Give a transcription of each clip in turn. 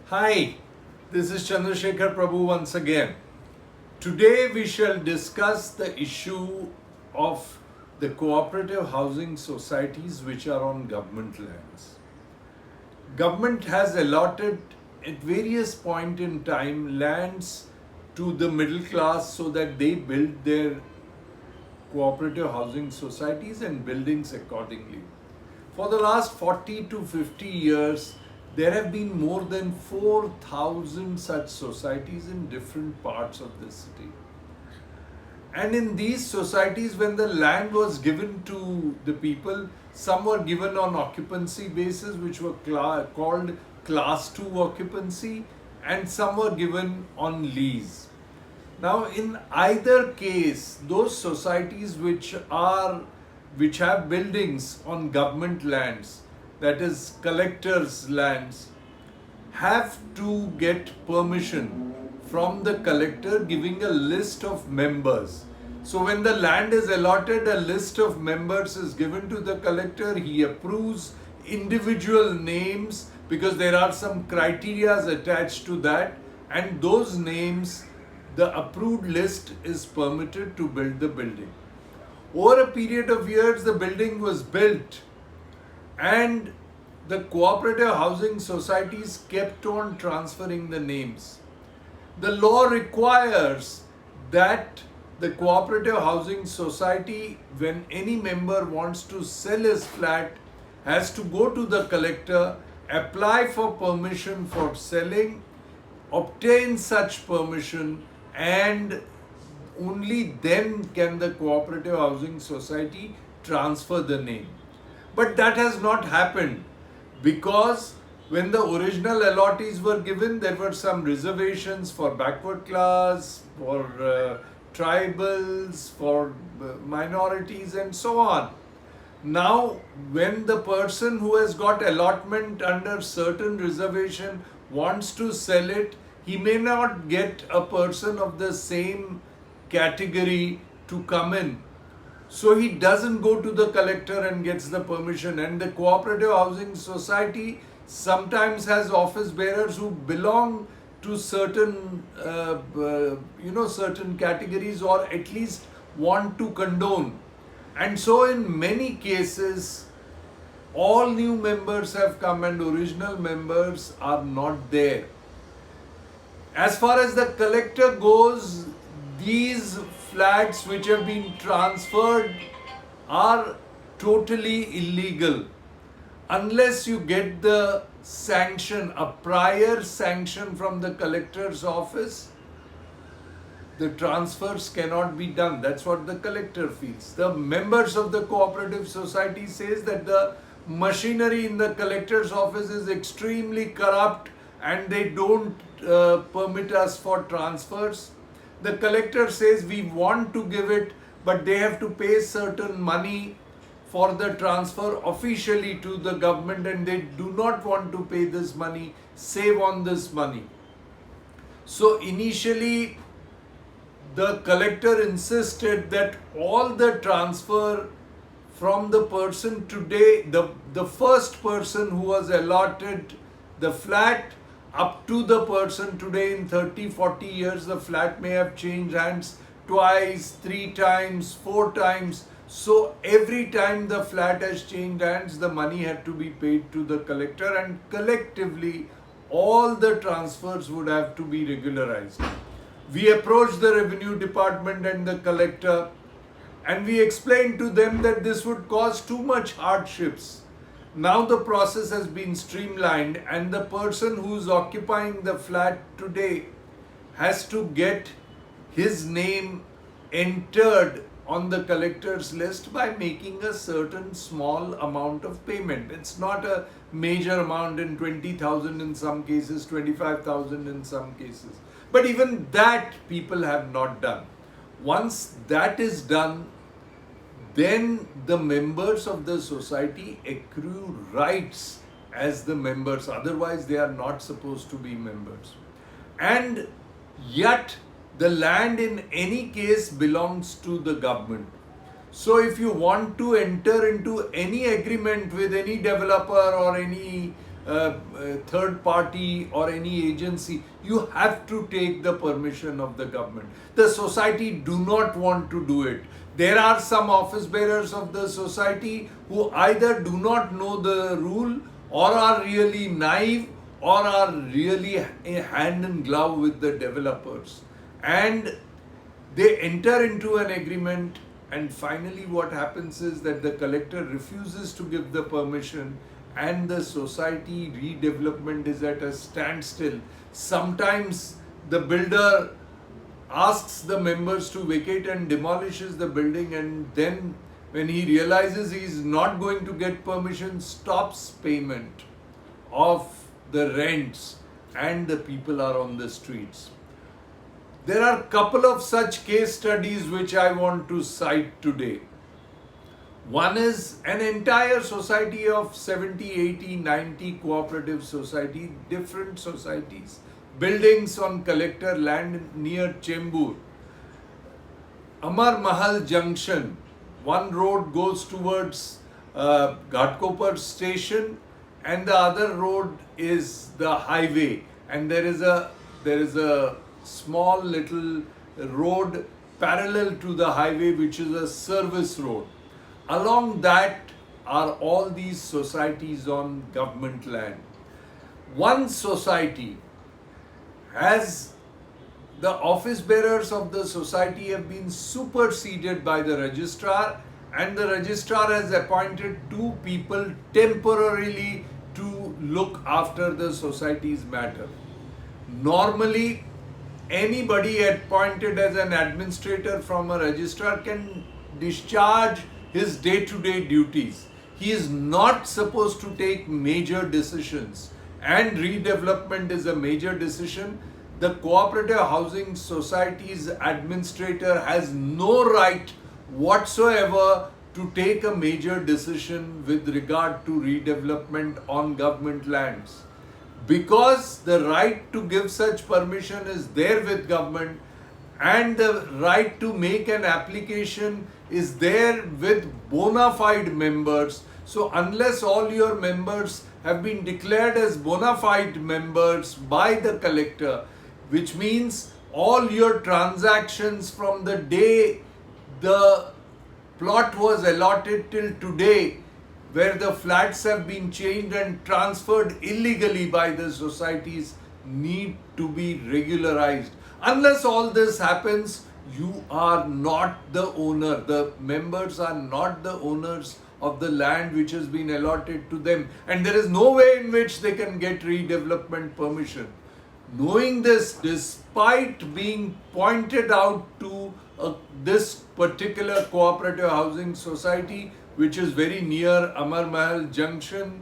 Hi, this is Chandrasekhar Prabhu once again. Today we shall discuss the issue of the cooperative housing societies which are on government lands. Government has allotted at various point in time lands to the middle class so that they build their cooperative housing societies and buildings accordingly. For the last 40 to 50 years, there have been more than 4,000 such societies in different parts of the city. And in these societies, when the land was given to the people, some were given on occupancy basis, which were called class 2 occupancy, and some were given on lease. Now, in either case, those societies which have buildings on government lands, that is collectors' lands, have to get permission from the collector giving a list of members. So when the land is allotted, a list of members is given to the collector. He approves individual names because there are some criteria attached to that, and those names, the approved list is permitted to build the building. Over a period of years, the building was built and the cooperative housing societies kept on transferring the names. The law requires that the cooperative housing society, when any member wants to sell his flat, has to go to the collector, apply for permission for selling, obtain such permission, and only then can the cooperative housing society transfer the name. But that has not happened because when the original allottees were given, there were some reservations for backward class, for tribals, for minorities, and so on. Now, when the person who has got allotment under certain reservation wants to sell it, he may not get a person of the same category to come in. So he doesn't go to the collector and gets the permission. And the cooperative housing society sometimes has office bearers who belong to certain, certain categories, or at least want to condone. And so in many cases, all new members have come and original members are not there. As far as the collector goes, these flats which have been transferred are totally illegal unless you get the sanction, a prior sanction from the collector's office. The transfers cannot be done. That's what the collector feels. The members of the cooperative society says that the machinery in the collector's office is extremely corrupt and they don't permit us for transfers. The collector says we want to give it, but they have to pay certain money for the transfer officially to the government, and they do not want to pay this money, save on this money. So initially, the collector insisted that all the transfer from the person today, the first person who was allotted the flat, up to the person today, in 30, 40 years, the flat may have changed hands twice, 3 times, 4 times. So every time the flat has changed hands, the money had to be paid to the collector, and collectively all the transfers would have to be regularized. We approached the revenue department and the collector, and we explained to them that this would cause too much hardships. Now the process has been streamlined, and the person who's occupying the flat today has to get his name entered on the collector's list by making a certain small amount of payment. It's not a major amount, in 20,000 in some cases, 25,000 in some cases. But even that people have not done. Once that is done, then the members of the society accrue rights as the members. Otherwise, they are not supposed to be members. And yet, the land in any case belongs to the government. So if you want to enter into any agreement with any developer or any third party or any agency, you have to take the permission of the government. The society do not want to do it. There are some office bearers of the society who either do not know the rule or are really naive or are really hand in glove with the developers. And they enter into an agreement, and finally what happens is that the collector refuses to give the permission and the society redevelopment is at a standstill. Sometimes the builder asks the members to vacate and demolishes the building, and then when he realizes he is not going to get permission, stops payment of the rents, and the people are on the streets. There are a couple of such case studies which I want to cite today. One is an entire society of 70, 80, 90 cooperative society, different societies, buildings on collector land near Chembur. Amar Mahal Junction, one road goes towards Ghatkopar station and the other road is the highway, and there is a small little road parallel to the highway which is a service road. Along that are all these societies on government land. One society has the office bearers of the society have been superseded by the registrar, and the registrar has appointed two people temporarily to look after the society's matter. Normally, anybody appointed as an administrator from a registrar can discharge his day-to-day duties. He is not supposed to take major decisions, and redevelopment is a major decision. The Cooperative Housing Society's administrator has no right whatsoever to take a major decision with regard to redevelopment on government lands. Because the right to give such permission is there with government, and the right to make an application is there with bona fide members. So unless all your members have been declared as bona fide members by the collector, which means all your transactions from the day the plot was allotted till today, where the flats have been changed and transferred illegally by the societies, need to be regularized. Unless all this happens, you are not the owner. The members are not the owners of the land which has been allotted to them, and there is no way in which they can get redevelopment permission. Knowing this, despite being pointed out to this particular cooperative housing society, which is very near Amar Mahal Junction,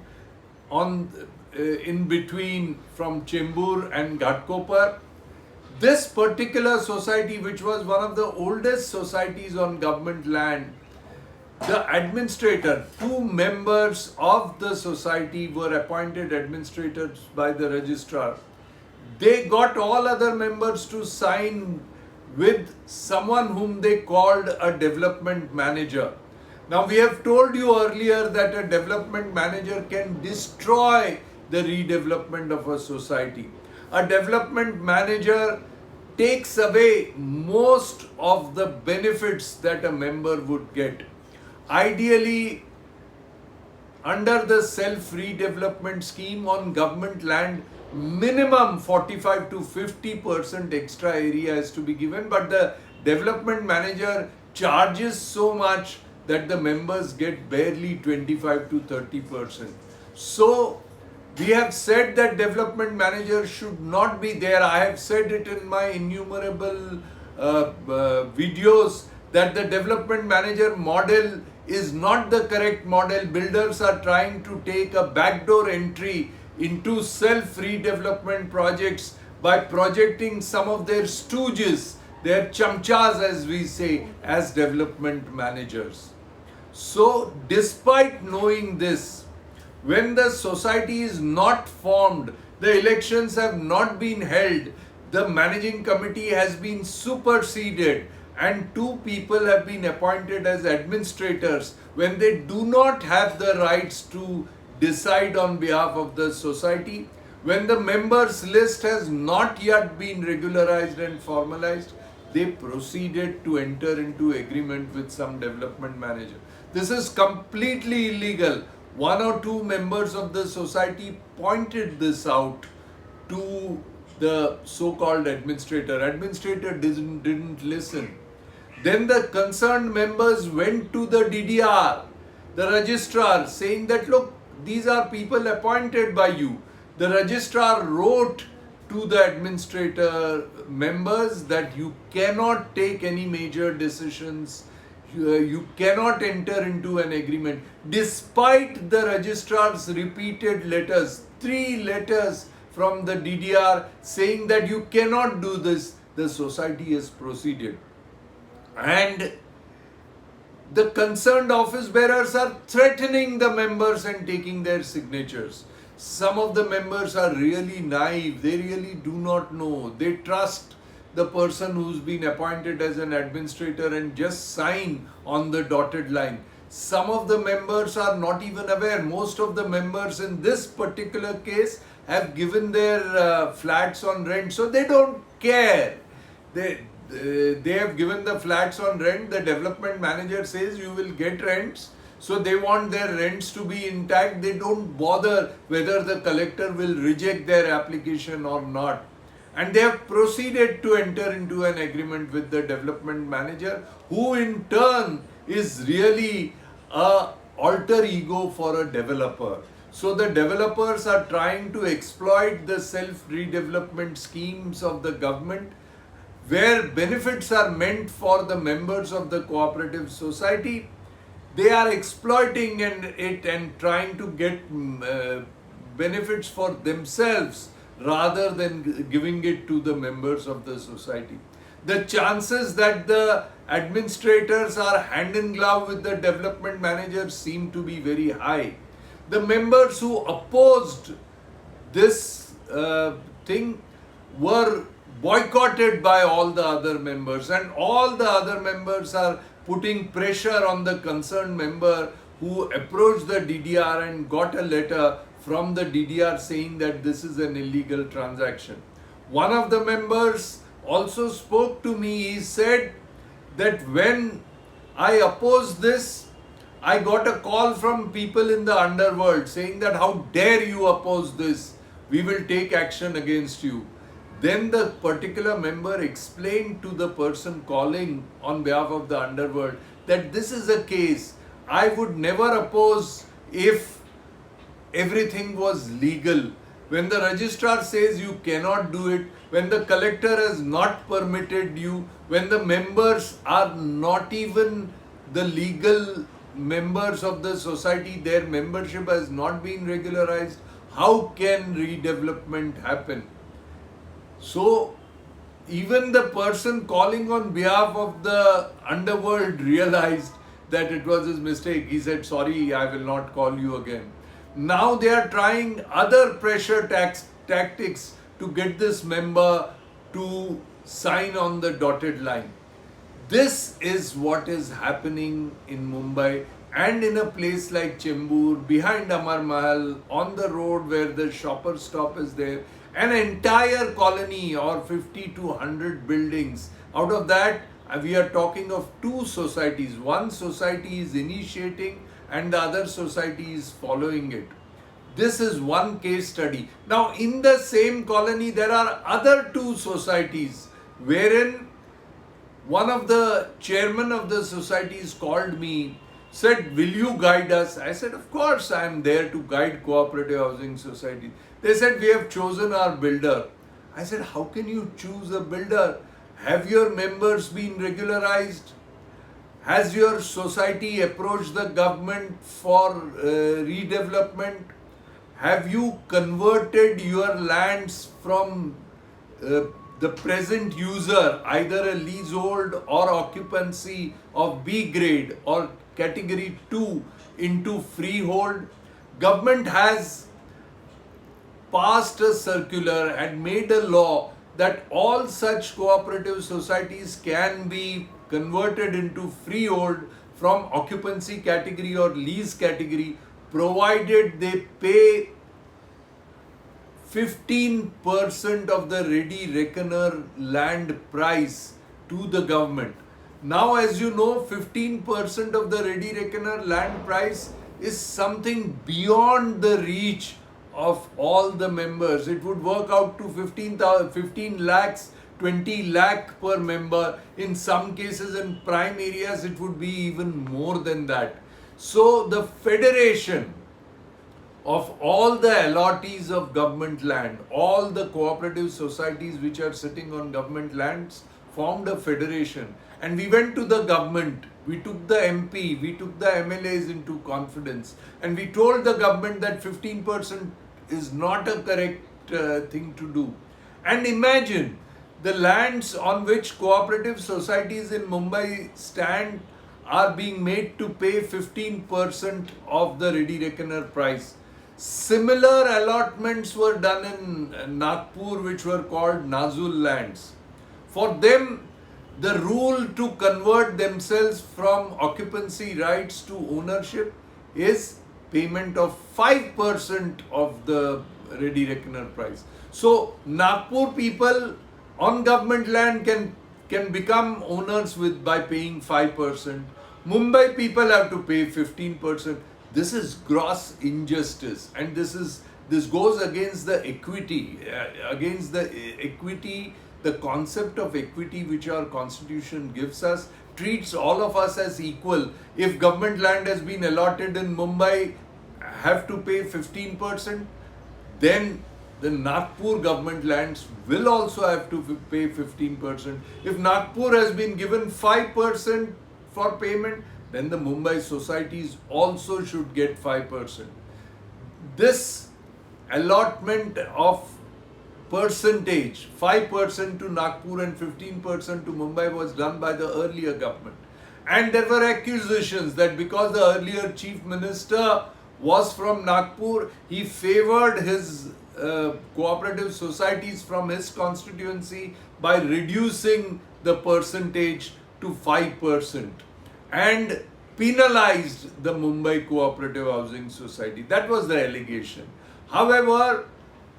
in between from Chembur and Ghatkopar, this particular society, which was one of the oldest societies on government land, the administrator, two members of the society were appointed administrators by the registrar. They got all other members to sign with someone whom they called a development manager. Now, we have told you earlier that a development manager can destroy the redevelopment of a society. A development manager takes away most of the benefits that a member would get. Ideally, under the self-redevelopment scheme on government land, minimum 45 to 50% extra area is to be given, but the development manager charges so much that the members get barely 25 to 30%. So we have said that development manager should not be there. I have said it in my innumerable videos that the development manager model is not the correct model. Builders are trying to take a backdoor entry into self-redevelopment projects by projecting some of their stooges, their chamchas as we say, as development managers. So despite knowing this, when the society is not formed, the elections have not been held, the managing committee has been superseded, and two people have been appointed as administrators when they do not have the rights to decide on behalf of the society. When the members list has not yet been regularized and formalized, they proceeded to enter into agreement with some development manager. This is completely illegal. One or two members of the society pointed this out to the so-called administrator. Administrator didn't listen. Then the concerned members went to the DDR, the registrar, saying that, look, these are people appointed by you. The registrar wrote to the administrator members that you cannot take any major decisions, you cannot enter into an agreement. Despite the registrar's repeated letters, 3 letters from the DDR saying that you cannot do this, the society has proceeded. And the concerned office bearers are threatening the members and taking their signatures. Some of the members are really naive. They really do not know. They trust the person who's been appointed as an administrator and just sign on the dotted line. Some of the members are not even aware. Most of the members in this particular case have given their flats on rent, so they don't care. They have given the flats on rent. The development manager says you will get rents, so they want their rents to be intact. They don't bother whether the collector will reject their application or not. And they have proceeded to enter into an agreement with the development manager, who in turn is really a alter ego for a developer. So the developers are trying to exploit the self-redevelopment schemes of the government, where benefits are meant for the members of the cooperative society. They are exploiting it and trying to get benefits for themselves rather than giving it to the members of the society. The chances that the administrators are hand in glove with the development managers seem to be very high. The members who opposed this thing were boycotted by all the other members, and all the other members are putting pressure on the concerned member who approached the DDR and got a letter from the DDR saying that this is an illegal transaction. One of the members also spoke to me. He said that when I opposed this, I got a call from people in the underworld saying that how dare you oppose this, we will take action against you. Then the particular member explained to the person calling on behalf of the underworld that this is a case I would never oppose if everything was legal. When the registrar says you cannot do it, when the collector has not permitted you, when the members are not even the legal members of the society, their membership has not been regularized, how can redevelopment happen? So even the person calling on behalf of the underworld realized that it was his mistake. He said, sorry, I will not call you again. Now they are trying other pressure tactics to get this member to sign on the dotted line. This is what is happening in Mumbai and in a place like Chembur, behind Amar Mahal, on the road where the shopper stop is there. An entire colony or 50 to 100 buildings. Out of that, we are talking of 2 societies. One society is initiating and the other society is following it. This is one case study. Now, in the same colony, there are other 2 societies wherein one of the chairman of the societies called me, said, will you guide us? I said, of course, I am there to guide cooperative housing society. They said, we have chosen our builder. I said, how can you choose a builder? Have your members been regularized? Has your society approached the government for redevelopment? Have you converted your lands from the present user, either a leasehold or occupancy of B grade or category 2 into freehold? Government has passed a circular and made a law that all such cooperative societies can be converted into freehold from occupancy category or lease category provided they pay 15% of the ready reckoner land price to the government. Now, as you know, 15% of the ready reckoner land price is something beyond the reach of all the members. It would work out to 15 lakhs, 20 lakh per member. In some cases, in prime areas, it would be even more than that. So the federation of all the allottees of government land, all the cooperative societies which are sitting on government lands, formed a federation. And we went to the government, we took the MP, we took the MLAs into confidence, and we told the government that 15% is not a correct thing to do. And imagine the lands on which cooperative societies in Mumbai stand are being made to pay 15% of the ready reckoner price. Similar allotments were done in Nagpur, which were called Nazul lands. For them, the rule to convert themselves from occupancy rights to ownership is payment of 5% of the ready reckoner price. So Nagpur people on government land can become owners by paying 5%. Mumbai people have to pay 15%. This is gross injustice, and this goes against the equity, the concept of equity which our constitution gives us, treats all of us as equal. If government land has been allotted in Mumbai, have to pay 15%, then the Nagpur government lands will also have to pay 15%. If Nagpur has been given 5% for payment, then the Mumbai societies also should get 5%. This allotment of percentage, 5% to Nagpur and 15% to Mumbai, was done by the earlier government. And there were accusations that because the earlier chief minister was from Nagpur, he favored his cooperative societies from his constituency by reducing the percentage to 5% and penalized the Mumbai Cooperative Housing Society. That was the allegation. However,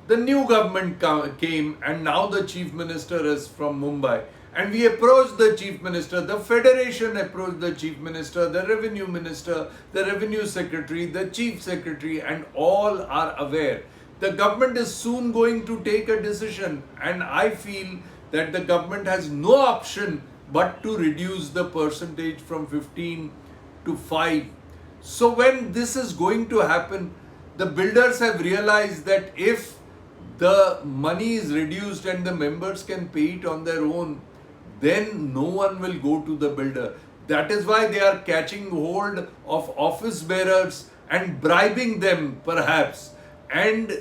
the new government came, and now the chief minister is from Mumbai. And we approached the chief minister, the federation approached the chief minister, the revenue minister, the revenue secretary, the chief secretary, and all are aware. The government is soon going to take a decision, and I feel that the government has no option but to reduce the percentage from 15 to 5. So when this is going to happen, the builders have realized that if the money is reduced and the members can pay it on their own, then no one will go to the builder. That is why they are catching hold of office bearers and bribing them perhaps, and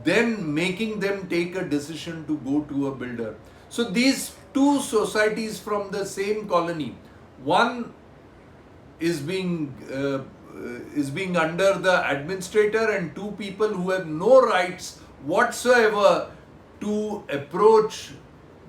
then making them take a decision to go to a builder. So these two societies from the same colony, one is being under the administrator, and two people who have no rights whatsoever to approach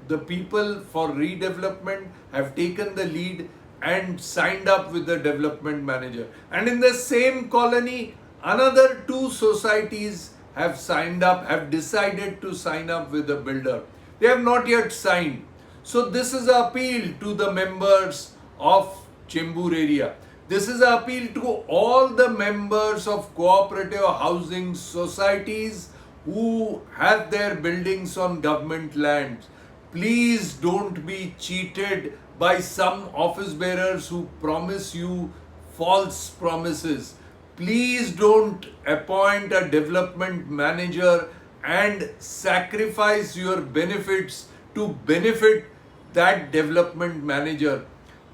the people for redevelopment have taken the lead and signed up with the development manager. And in the same colony, another two societies have signed up, have decided to sign up with the builder. They have not yet signed. So this is an appeal to the members of Chembur area. This is an appeal to all the members of cooperative housing societies who have their buildings on government lands. Please don't be cheated by some office bearers who promise you false promises. Please don't appoint a development manager and sacrifice your benefits to benefit that development manager.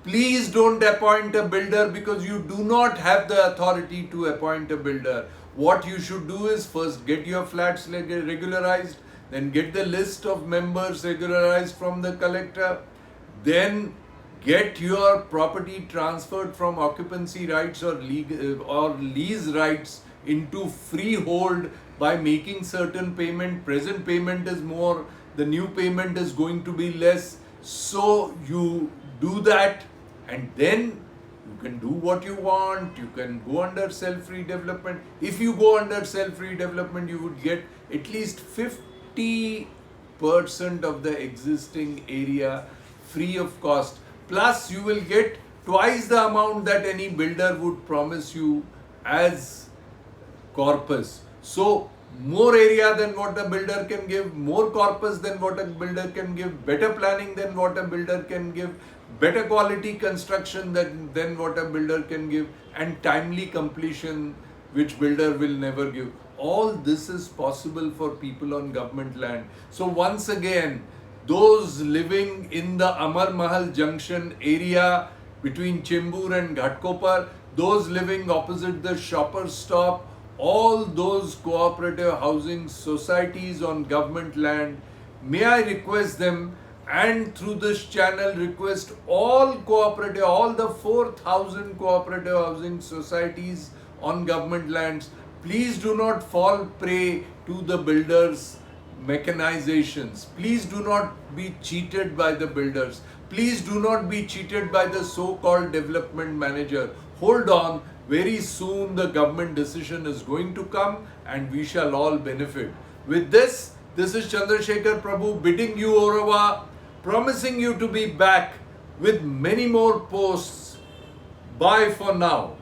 Please don't appoint a builder because you do not have the authority to appoint a builder. What you should do is first get your flats regularized, then get the list of members regularized from the collector, then get your property transferred from occupancy rights or lease rights into freehold by making certain payment. Present payment is more, the new payment is going to be less. So you do that, and then You can do what you want, you can go under self-redevelopment. If you go under self-redevelopment, you would get at least 50% of the existing area free of cost. Plus, you will get twice the amount that any builder would promise you as corpus. So, more area than what a builder can give, more corpus than what a builder can give, better planning than what a builder can give, better quality construction than what a builder can give, and timely completion which builder will never give. All this is possible for people on government land. So once again, those living in the Amar Mahal Junction area between Chembur and Ghatkopar, those living opposite the shopper stop, all those cooperative housing societies on government land, may I request them, and through this channel request all the 4,000 cooperative housing societies on government lands, please do not fall prey to the builders' mechanizations. Please do not be cheated by the builders. Please do not be cheated by the so-called development manager. Hold on, very soon the government decision is going to come and we shall all benefit. With this is Chandrasekhar Prabhu bidding you au revoir, promising you to be back with many more posts. Bye for now.